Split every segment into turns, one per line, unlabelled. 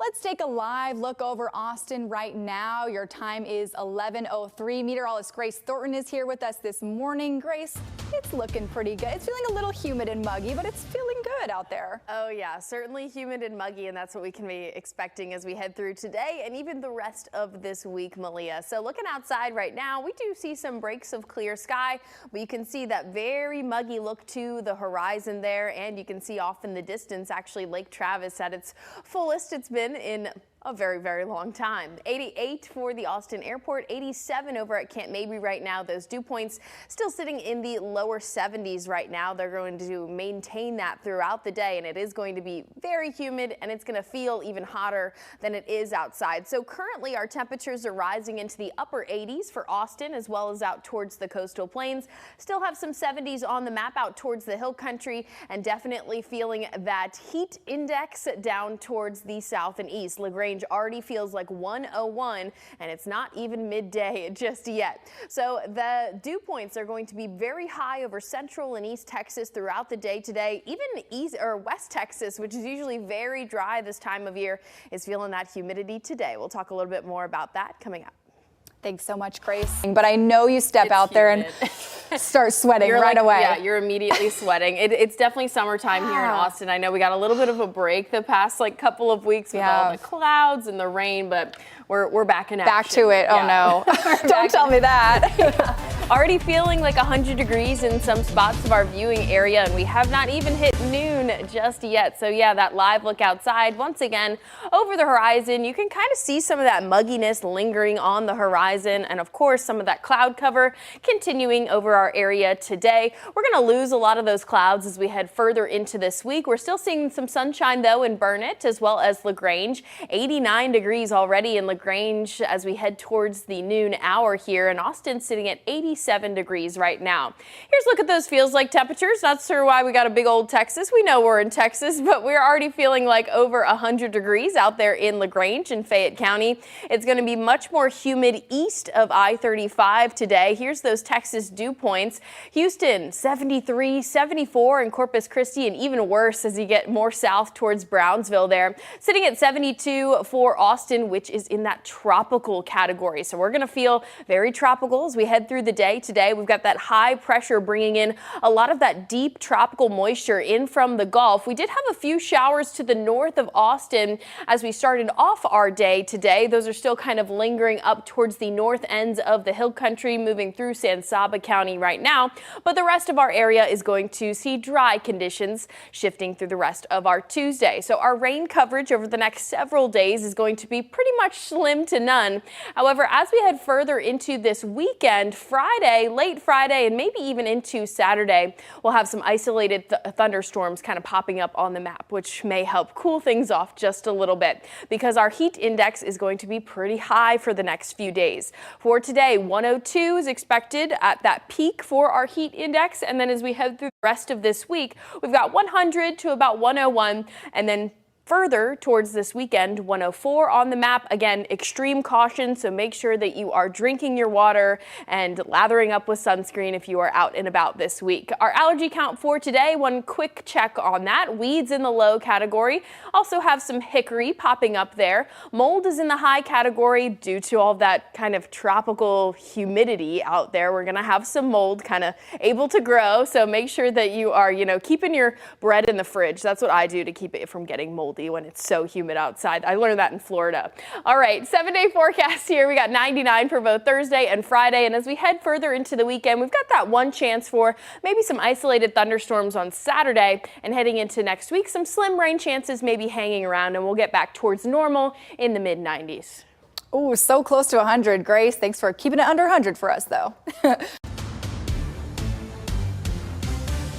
Let's take a live look over Austin right now. Your time is 11:03. Meteorologist Grace Thornton is here with us this morning. Grace, it's looking pretty good. It's feeling a little humid and muggy, but it's feeling good out there.
Oh yeah, certainly humid and muggy, and that's what we can be expecting as we head through today and even the rest of this week, Malia. So looking outside right now, we do see some breaks of clear sky, but you can see that very muggy look to the horizon there, and you can see off in the distance actually Lake Travis at its fullest it's been in a very, very long time. 88 for the Austin airport, 87 over at Camp Mabry right now. Those dew points still sitting in the lower 70s right now. They're going to maintain that throughout the day, and it is going to be very humid, and it's going to feel even hotter than it is outside. So currently our temperatures are rising into the upper 80s for Austin as well as out towards the coastal plains. Still have some 70s on the map out towards the hill country, and definitely feeling that heat index down towards the south and east. LaGrange already feels like 101, and it's not even midday just yet. So the dew points are going to be very high over central and east Texas throughout the day today. Even east or west Texas, which is usually very dry this time of year, is feeling that humidity today. We'll talk a little bit more about that coming up.
Thanks so much, Grace. But I know you step out there and start sweating right away.
Yeah, you're immediately sweating. It's definitely summertime here in Austin. I know we got a little bit of a break the past couple of weeks with all the clouds and the rain, but we're back in action.
Back to it.
Yeah.
Oh no. Don't tell me that.
Already feeling like 100 degrees in some spots of our viewing area, and we have not even hit noon just yet. So yeah, that live look outside once again over the horizon, you can kind of see some of that mugginess lingering on the horizon, and of course some of that cloud cover continuing over our area today. We're going to lose a lot of those clouds as we head further into this week. We're still seeing some sunshine though in Burnett as well as LaGrange. 89 degrees already in LaGrange as we head towards the noon hour here, and Austin sitting at 87 degrees right now. Here's a look at those feels like temperatures. Not sure why we got a big old Texas. We know we're in Texas, but we're already feeling like over 100 degrees out there in LaGrange and Fayette County. It's going to be much more humid east of I-35 today. Here's those Texas dew points. Houston 73, 74 in Corpus Christi, and even worse as you get more south towards Brownsville there. Sitting at 72 for Austin, which is in that tropical category. So we're going to feel very tropical as we head through the day today. We've got that high pressure bringing in a lot of that deep tropical moisture in from the Gulf. We did have a few showers to the north of Austin as we started off our day today. Those are still kind of lingering up towards the north ends of the hill country, moving through San Saba County right now. But the rest of our area is going to see dry conditions shifting through the rest of our Tuesday. So our rain coverage over the next several days is going to be pretty much slim to none. However, as we head further into this weekend, Friday, late Friday, and maybe even into Saturday, we'll have some isolated thunderstorms kind of popping up on the map, which may help cool things off just a little bit because our heat index is going to be pretty high for the next few days. For today, 102 is expected at that peak for our heat index, and then as we head through the rest of this week, we've got 100 to about 101, and then further towards this weekend, 104 on the map. Again, extreme caution, so make sure that you are drinking your water and lathering up with sunscreen if you are out and about this week. Our allergy count for today, one quick check on that. Weeds in the low category. Also have some hickory popping up there. Mold is in the high category due to all that kind of tropical humidity out there. We're going to have some mold kind of able to grow, so make sure that you are, keeping your bread in the fridge. That's what I do to keep it from getting moldy when it's so humid outside. I learned that in Florida. All right, 7-day forecast here. We got 99 for both Thursday and Friday. And as we head further into the weekend, we've got that one chance for maybe some isolated thunderstorms on Saturday, and heading into next week, some slim rain chances maybe hanging around, and we'll get back towards normal in the mid 90s.
Oh, so close to 100, Grace. Thanks for keeping it under 100 for us, though.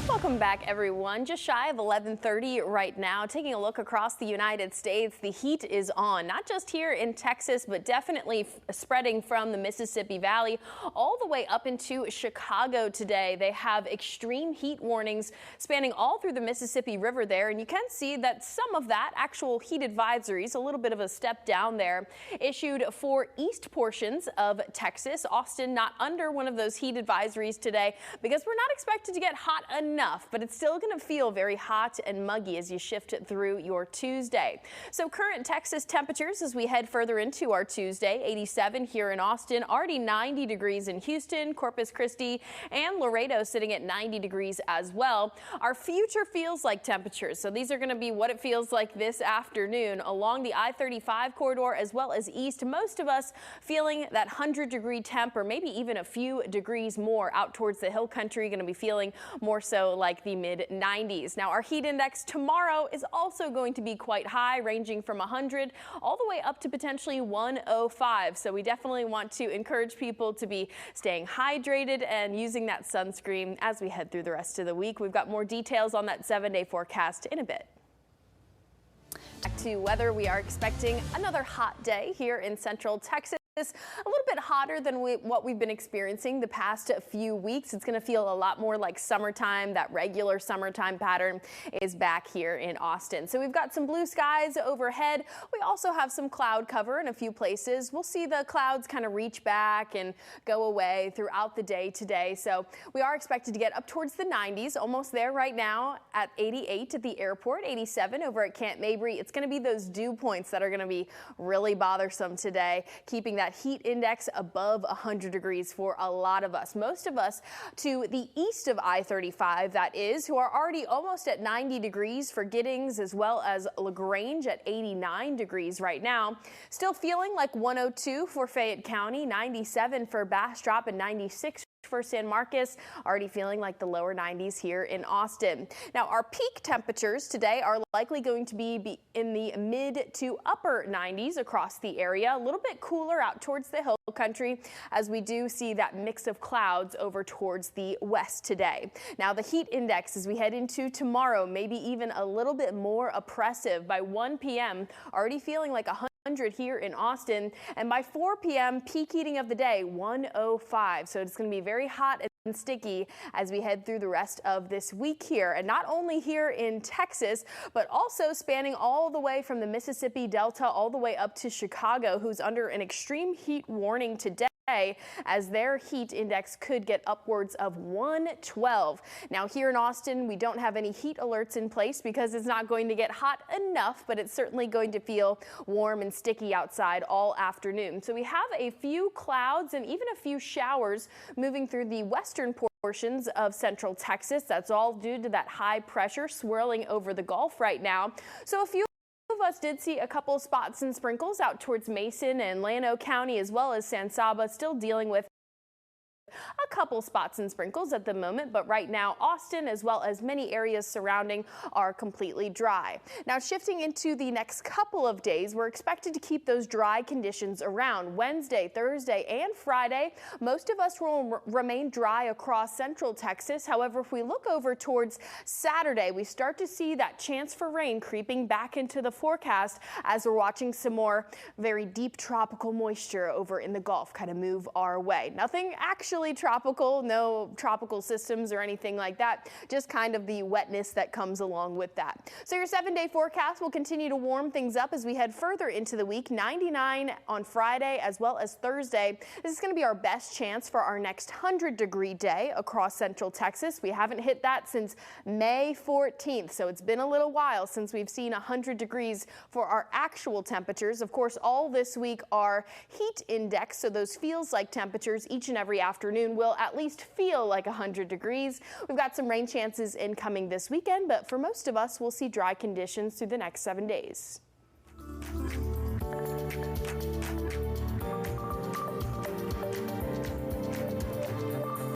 Welcome back, everyone. Just shy of 11:30 right now. Taking a look across the United States, the heat is on, not just here in Texas, but definitely spreading from the Mississippi Valley all the way up into Chicago today. They have extreme heat warnings spanning all through the Mississippi River there, and you can see that some of that actual heat advisories, a little bit of a step down there, issued for east portions of Texas. Austin not under one of those heat advisories today because we're not expected to get hot enough. enough, but it's still going to feel very hot and muggy as you shift through your Tuesday. So current Texas temperatures as we head further into our Tuesday, 87 here in Austin, already 90 degrees in Houston, Corpus Christi, and Laredo sitting at 90 degrees as well. Our future feels like temperatures. So these are going to be what it feels like this afternoon along the I-35 corridor as well as east. Most of us feeling that 100-degree temp or maybe even a few degrees more out towards the hill country. Going to be feeling more so like the mid-90s. Now our heat index tomorrow is also going to be quite high, ranging from 100 all the way up to potentially 105. So we definitely want to encourage people to be staying hydrated and using that sunscreen as we head through the rest of the week. We've got more details on that 7-day forecast in a bit. Back to weather, we are expecting another hot day here in central Texas. A little bit hotter than what we've been experiencing the past few weeks. It's going to feel a lot more like summertime. That regular summertime pattern is back here in Austin. So we've got some blue skies overhead. We also have some cloud cover in a few places. We'll see the clouds kind of reach back and go away throughout the day today. So we are expected to get up towards the 90s, almost there right now at 88 at the airport, 87 over at Camp Mabry. It's going to be those dew points that are going to be really bothersome today, keeping that heat index above 100 degrees for a lot of us. Most of us to the east of I-35, that is, who are already almost at 90 degrees for Giddings as well as LaGrange at 89 degrees right now. Still feeling like 102 for Fayette County, 97 for Bastrop, and 96 for San Marcos, already feeling like the lower 90s here in Austin. Now our peak temperatures today are likely going to be in the mid to upper 90s across the area, a little bit cooler out towards the hill country as we do see that mix of clouds over towards the west today. Now the heat index as we head into tomorrow, maybe even a little bit more oppressive by 1 p.m. already feeling like 100 here in Austin, and by 4 p.m. peak heating of the day 105. So it's going to be very hot and sticky as we head through the rest of this week here, and not only here in Texas but also spanning all the way from the Mississippi Delta all the way up to Chicago, who's under an extreme heat warning today, as their heat index could get upwards of 112. Now here in Austin, we don't have any heat alerts in place because it's not going to get hot enough, but it's certainly going to feel warm and sticky outside all afternoon. So we have a few clouds and even a few showers moving through the western portions of central Texas. That's all due to that high pressure swirling over the Gulf right now. So a few of us did see a couple spots and sprinkles out towards Mason and Llano County as well as San Saba, still dealing with a couple spots and sprinkles at the moment, but right now Austin as well as many areas surrounding are completely dry. Now shifting into the next couple of days, we're expected to keep those dry conditions around Wednesday, Thursday, and Friday. Most of us will remain dry across central Texas. However, if we look over towards Saturday, we start to see that chance for rain creeping back into the forecast as we're watching some more very deep tropical moisture over in the Gulf kind of move our way. Nothing actually tropical, no tropical systems or anything like that, just kind of the wetness that comes along with that. So your 7-day forecast will continue to warm things up as we head further into the week. 99 on Friday as well as Thursday. This is going to be our best chance for our next 100-degree day across central Texas. We haven't hit that since May 14th, so it's been a little while since we've seen 100 degrees for our actual temperatures. Of course, all this week our heat index, so those feels like temperatures each and every afternoon will at least feel like 100 degrees. We've got some rain chances incoming this weekend, but for most of us, we'll see dry conditions through the next 7 days.